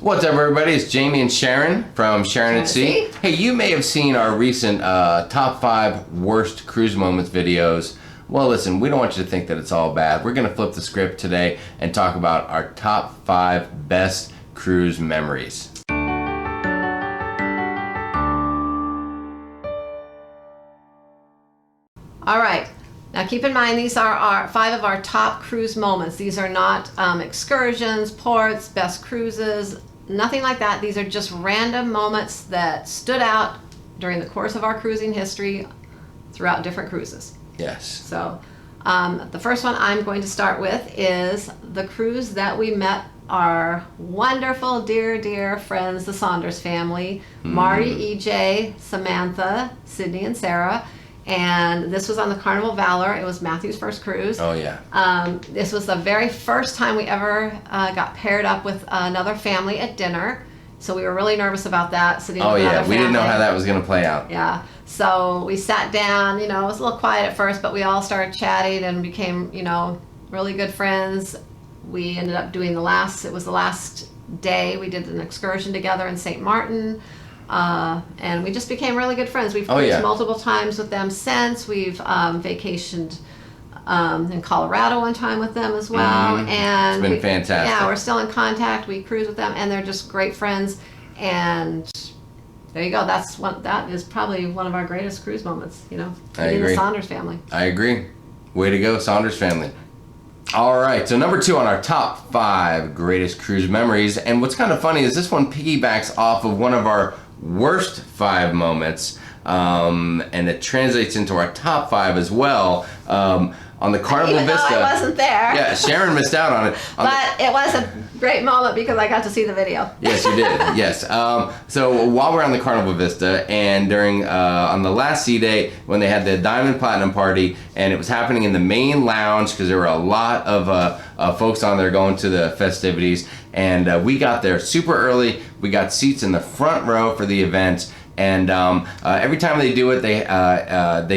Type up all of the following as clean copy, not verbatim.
What's up, everybody? It's Jamie and Sharon from Sharon at Sea. Hey, you may have seen our recent top 5 worst cruise moments videos. Well, listen, we don't want you to think that it's all bad. We're going to flip the script today and talk about our top 5 best cruise memories. All right. Now keep in mind, these are our 5 of our top cruise moments. These are not excursions, ports, best cruises, nothing like that. These are just random moments that stood out during the course of our cruising history throughout different cruises. Yes. So the first one I'm going to start with is the cruise that we met our wonderful, dear friends, the Saunders family, Marty, EJ, Samantha, Sydney, and Sarah. And this was on the Carnival Valor. It was Matthew's first cruise. Oh, yeah. This was the very first time we ever got paired up with another family at dinner. So we were really nervous about that. Sitting with another family. We didn't know how that was going to play out. Yeah. So we sat down. You know, it was a little quiet at first, but we all started chatting and became, really good friends. We ended up doing it was the last day. We did an excursion together in St. Martin. And we just became really good friends. We've cruised multiple times with them since. We've vacationed in Colorado one time with them as well. And it's been fantastic. Yeah, we're still in contact. We cruise with them, and they're just great friends. And there you go. That is probably one of our greatest cruise moments. I agree. The Saunders family. I agree. Way to go, Saunders family. All right, so number 2 on our top 5 greatest cruise memories. And what's kind of funny is this one piggybacks off of one of our worst 5 moments, and it translates into our top 5 as well. On the Carnival Vista. Even though I wasn't there. Yeah, Sharon missed out on it. But it was a great moment because I got to see the video. Yes, you did. Yes. So while we're on the Carnival Vista and during on the last sea day when they had the Diamond Platinum party, and it was happening in the main lounge because there were a lot of folks on there going to the festivities, and we got there super early. We got seats in the front row for the event. And every time they do it, they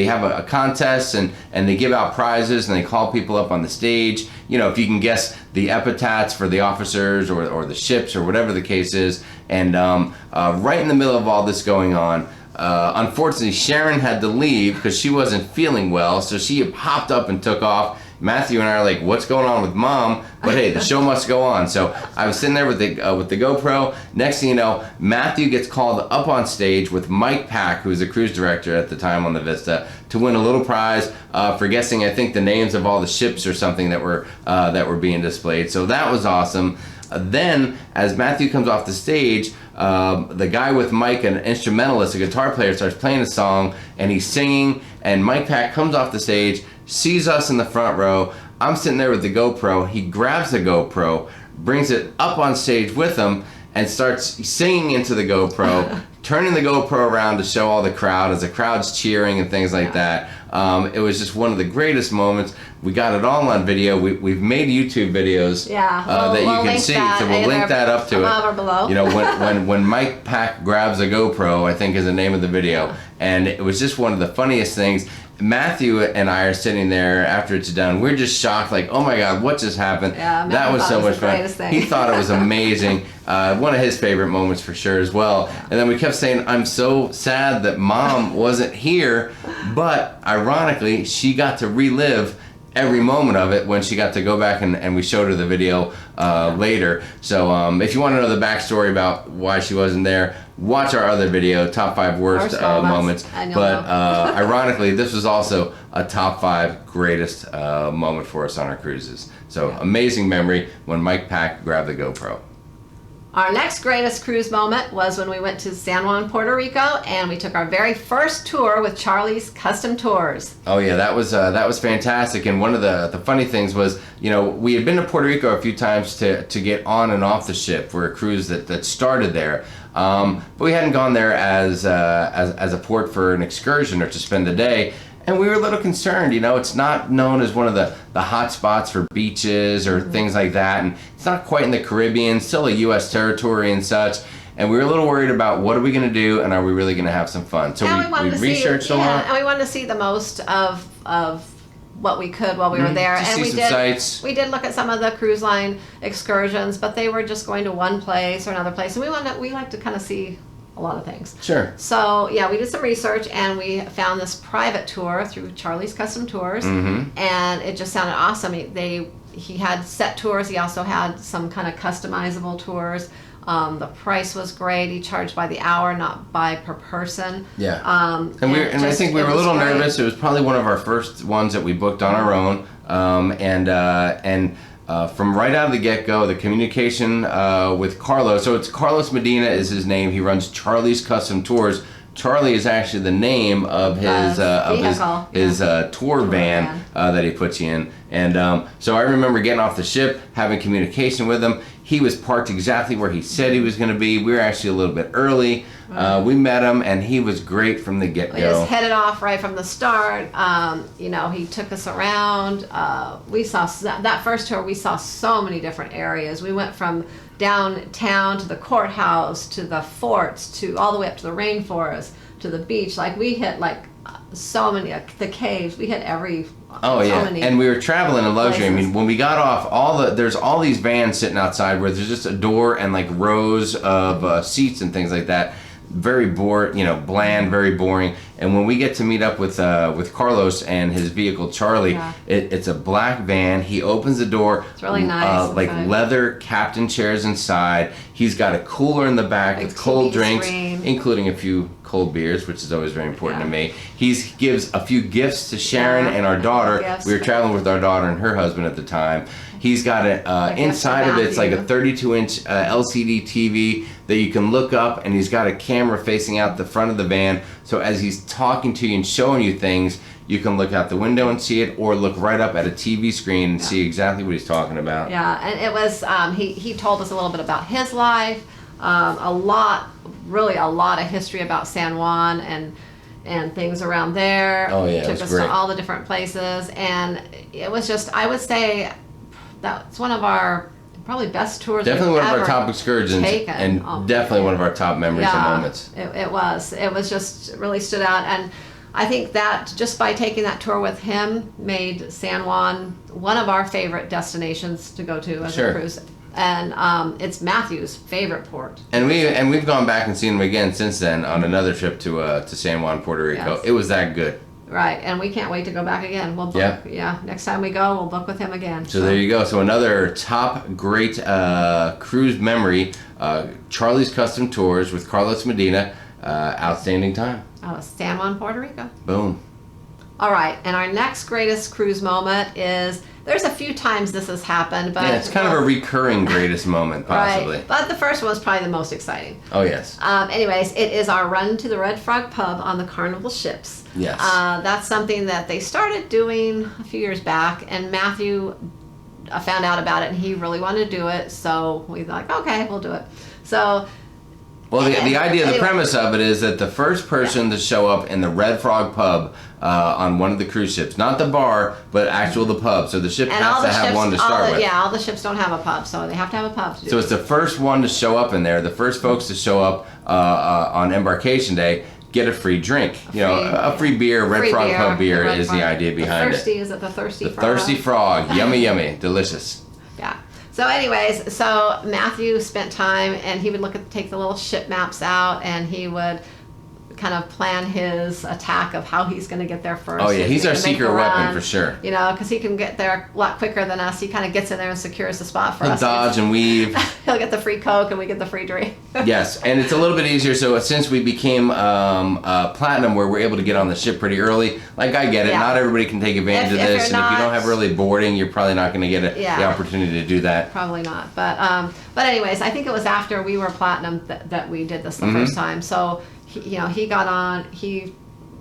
have a contest and they give out prizes and they call people up on the stage. If you can guess the epithets for the officers or the ships or whatever the case is. And right in the middle of all this going on, unfortunately, Sharon had to leave because she wasn't feeling well. So she hopped up and took off. Matthew and I are like, what's going on with Mom? But hey, the show must go on. So I was sitting there with the GoPro. Next thing you know, Matthew gets called up on stage with Mike Pack, who's the cruise director at the time on the Vista, to win a little prize for guessing, I think, the names of all the ships or something that were being displayed. So that was awesome. Then, as Matthew comes off the stage, the guy with Mike, an instrumentalist, a guitar player, starts playing a song, and he's singing, and Mike Pack comes off the stage, sees us in the front row. I'm sitting there with the GoPro. He grabs the GoPro, brings it up on stage with him, and starts singing into the GoPro, turning the GoPro around to show all the crowd as the crowd's cheering and things like that. It was just one of the greatest moments. We got it all on video. We've made YouTube videos that you can see. So we'll link that up to it. Above or below. When Mike Pack grabs a GoPro, I think is the name of the video. And it was just one of the funniest things. Matthew and I are sitting there after it's done. We're just shocked, like, oh my God, what just happened? Yeah, that was so much fun. He thought it was amazing. One of his favorite moments for sure as well. And then we kept saying, I'm so sad that Mom wasn't here, but ironically, she got to relive every moment of it when she got to go back and we showed her the video later. So if you want to know the backstory about why she wasn't there, watch our other video, top 5 worst moments. But ironically, this was also a top 5 greatest moment for us on our cruises. So amazing memory when Mike Pack grabbed the GoPro. Our next greatest cruise moment was when we went to San Juan, Puerto Rico, and we took our very first tour with Charlie's Custom Tours. Oh yeah, that was fantastic. And one of the funny things was, we had been to Puerto Rico a few times to get on and off the ship for a cruise that started there. But we hadn't gone there as a port for an excursion or to spend the day. And we were a little concerned, it's not known as one of the hot spots for beaches or things like that. And it's not quite in the Caribbean, still a U.S. territory and such. And we were a little worried about what are we going to do and are we really going to have some fun. So we researched a lot. And we wanted to see the most of what we could while we were there. Just And see some sights. we did look at some of the cruise line excursions, but they were just going to one place or another place, and we like to kind of see a lot of things. Sure. So yeah, we did some research and we found this private tour through Charlie's Custom Tours, and it just sounded awesome. He had set tours. He also had some kind of customizable tours. The price was great. He charged by the hour, not by per person. Yeah. And I think we were a little nervous. It was probably one of our first ones that we booked on our own. From right out of the get-go, the communication with Carlos. So it's Carlos Medina is his name. He runs Charlie's Custom Tours. Charlie is actually the name of his tour van that he puts you in. And so I remember getting off the ship, having communication with him. He was parked exactly where he said he was going to be. We were actually a little bit early. We met him, and he was great from the get-go. We just headed off right from the start. He took us around. We saw that first tour. We saw so many different areas. We went from downtown to the courthouse to the forts to all the way up to the rainforest to the beach. Like we hit so many the caves. We hit every. Oh yeah, and we were traveling in luxury. Places. I mean, when we got off, there's all these vans sitting outside where there's just a door and like rows of seats and things like that. Very bland, very boring. And when we get to meet up with Carlos and his vehicle Charlie, it's a black van. He opens the door. It's really nice. Like leather captain chairs inside. He's got a cooler in the back with cold drinks, including a few cold beers, which is always very important to me. He gives a few gifts to Sharon and our daughter. We were traveling with our daughter and her husband at the time. He's got inside of it's like a 32-inch LCD TV that you can look up, and he's got a camera facing out the front of the van. So as he's talking to you and showing you things, you can look out the window and see it, or look right up at a TV screen and see exactly what he's talking about. Yeah, and it was he told us a little bit about his life, a lot of history about San Juan and things around there. Oh yeah, took us great. to all the different places, and it was just, I would say that's one of our probably best tours. Definitely one of our top excursions, and definitely one of our top memories and moments. It was just really stood out, and I think that just by taking that tour with him made San Juan one of our favorite destinations to go to as a cruise. And it's Matthew's favorite port. And we've gone back and seen him again since then on another trip to San Juan, Puerto Rico. Yes. It was that good. Right, and we can't wait to go back again. We'll book. Yeah, next time we go, we'll book with him again. So there you go. So another top great cruise memory, Charlie's Custom Tours with Carlos Medina. Outstanding time. Out of San Juan, Puerto Rico. Boom. All right, and our next greatest cruise moment is, there's a few times this has happened, but it's kind of a recurring greatest moment, possibly. Right, but the first one was probably the most exciting. Oh yes. Anyways, it is our run to the Red Frog Pub on the Carnival ships. Yes. That's something that they started doing a few years back, and Matthew found out about it, and he really wanted to do it, so we were like, okay, we'll do it. So. Well, the idea, the premise of it is that the first person to show up in the Red Frog Pub on one of the cruise ships, not the bar, but the pub. So the ship has to have one to start with. Yeah, all the ships don't have a pub, so they have to have a pub to do So it's the first one to show up in there, the first folks to show up on embarkation day, get a free drink. A free beer, Red Frog Pub beer is the idea behind it. Is it the Thirsty Frog? The Thirsty Frog. Yummy, yummy. Delicious. Yeah. So anyways, so Matthew spent time, and he would take the little ship maps out, and he would kind of plan his attack of how he's going to get there first. Oh yeah, he's our secret weapon for sure. Because he can get there a lot quicker than us. He kind of gets in there and secures the spot for us. He'll dodge and weave. He'll get the free Coke, and we get the free drink. Yes, and it's a little bit easier. So since we became platinum, where we're able to get on the ship pretty early, like I get it, not everybody can take advantage of this, and if you don't have early boarding, you're probably not going to get the opportunity to do that. Probably not, but anyways, I think it was after we were platinum that we did this the first time. So he got on, he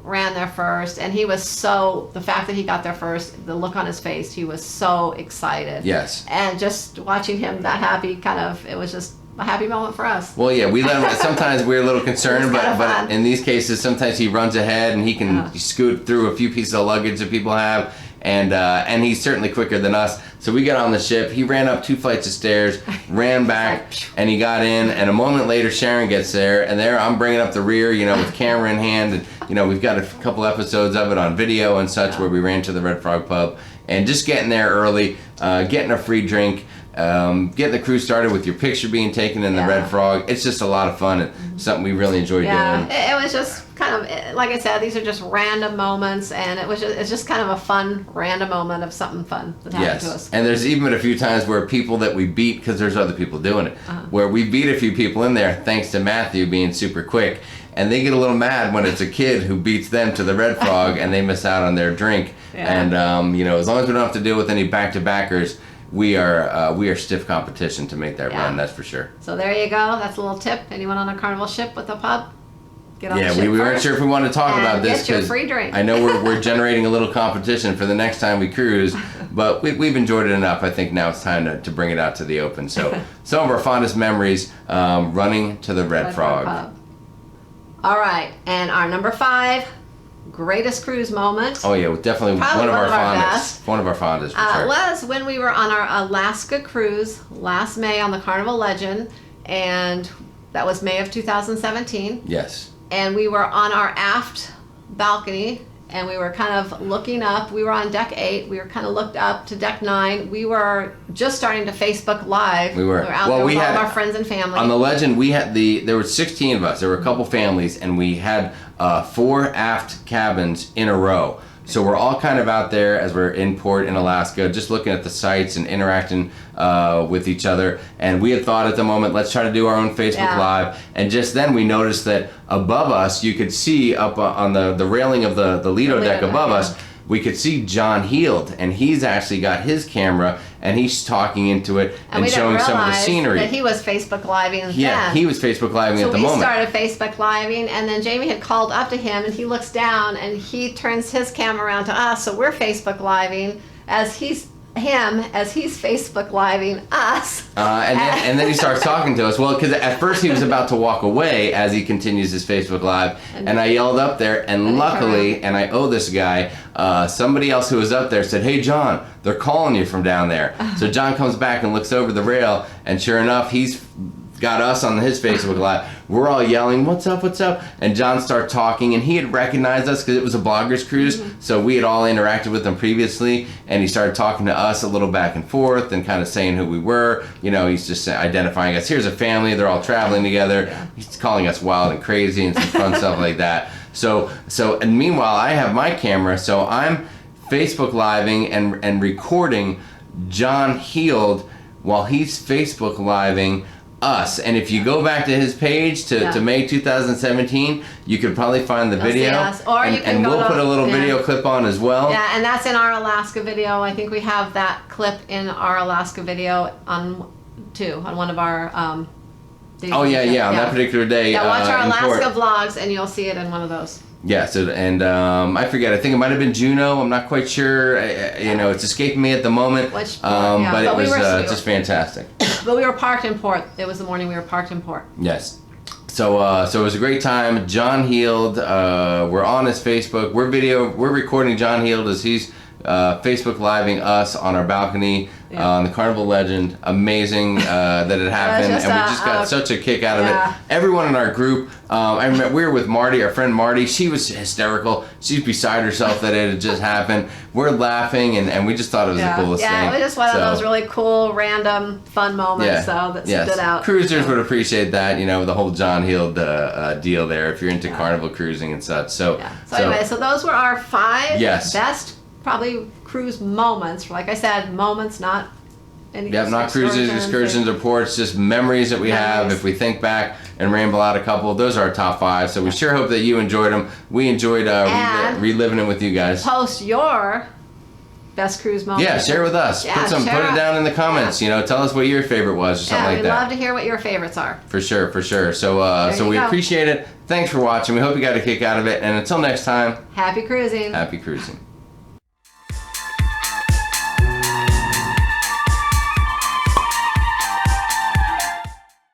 ran there first, and he was the fact that he got there first, the look on his face, he was so excited. Yes. And just watching him that happy, it was just a happy moment for us. Well, yeah, sometimes we're a little concerned, but in these cases, sometimes he runs ahead and he can scoot through a few pieces of luggage that people have, and he's certainly quicker than us. So we got on the ship. He ran up 2 flights of stairs, ran back, and he got in. And a moment later, Sharon gets there, and there I'm bringing up the rear, with camera in hand, and we've got a couple episodes of it on video and such where we ran to the Red Frog Pub, and just getting there early, getting a free drink. Getting the cruise started with your picture being taken in the Red Frog. It's just a lot of fun and something we really enjoyed doing. It was just kind of, like I said, these are just random moments, and it's just kind of a fun random moment of something fun that happened to us. And there's even been a few times where people that we beat, because there's other people doing it, where we beat a few people in there thanks to Matthew being super quick, and they get a little mad when it's a kid who beats them to the Red Frog and they miss out on their drink. And as long as we don't have to deal with any back-to-backers, we are stiff competition to make that run, that's for sure. So there you go. That's a little tip. Anyone on a Carnival ship with a pub, get on the ship we weren't sure if we wanted to talk about this because free drink. I know we're generating a little competition for the next time we cruise, but we've enjoyed it enough. I think now it's time to bring it out to the open. So some of our fondest memories, running to the Red Frog. Pub. All right, and our number 5. Greatest cruise moment. Oh yeah, definitely Probably one of our fondest. Best. One of our fondest for sure. Was when we were on our Alaska cruise last May on the Carnival Legend, and that was May of 2017. Yes. And we were on our aft balcony, and we were kind of looking up. We were on deck 8. We were kind of looked up to deck 9. We were just starting to Facebook Live. We were out there with all of our friends and family. On the Legend, there were 16 of us. There were a couple families, and we had 4 aft cabins in a row. So we're all kind of out there as we're in port in Alaska, just looking at the sights and interacting with each other. And we had thought at the moment, let's try to do our own Facebook Live. And just then we noticed that above us, you could see up on the railing of the Lido deck above us, we could see John Heald, and he's actually got his camera, and he's talking into it and showing some of the scenery. That he was Facebook Living then. He was Facebook Living at the moment. So we started Facebook Living, and then Jamie had called up to him, and he looks down, and he turns his camera around to us, so we're Facebook Living as he's Facebook Living us. And then he starts talking to us. Well, because at first he was about to walk away as he continues his Facebook Live, and I yelled up there, and luckily, and I owe this guy, somebody else who was up there said, "Hey John, they're calling you from down there." So John comes back and looks over the rail, and sure enough, he's got us on his Facebook Live. We're all yelling, "What's up, what's up?" And John started talking, and he had recognized us because it was a bloggers cruise, so we had all interacted with him previously, and he started talking to us a little back and forth and kind of saying who we were. He's just identifying us. Here's a family, they're all traveling together. He's calling us wild and crazy and some fun stuff like that. So and meanwhile, I have my camera, so I'm Facebook Living and recording John Heald while he's Facebook Living us. And if you go back to his page to May 2017, you could probably find the video. And we'll put a little video clip on as well. Yeah, and that's in our Alaska video. I think we have that clip in our Alaska video on one of our days. Oh yeah, on that particular day. Yeah, watch our Alaska vlogs and you'll see it in one of those. Yeah, so, and I forget, I think it might have been Juneau, I'm not quite sure, it's escaping me at the moment, but it was just fantastic. But we were parked in port. It was the morning we were parked in port. Yes. So it was a great time. John Heald, we're on his Facebook, we're recording John Heald as he's Facebook Living us on our balcony on the Carnival Legend. Amazing that it happened, and we just got such a kick out of it. Everyone in our group, I remember we were with Marty, our friend Marty. She was hysterical. She's beside herself that it had just happened. We're laughing, and we just thought it was the coolest thing. Yeah, it was just one of those really cool, random, fun moments that stood out. Cruisers would appreciate that, the whole John Heald deal there, if you're into Carnival cruising and such. So anyway, so those were our 5 best probably cruise moments. Like I said, moments, not any not cruises, excursions, or ports, just memories that we have. If we think back and ramble out a couple, those are our top 5. So we sure hope that you enjoyed them. We enjoyed reliving it with you guys. Post your best cruise moment. Yeah, share with us. Put it down in the comments. Tell us what your favorite was or something like that. We'd love to hear what your favorites are. For sure. So we appreciate it. Thanks for watching. We hope you got a kick out of it. And until next time, happy cruising. Happy cruising.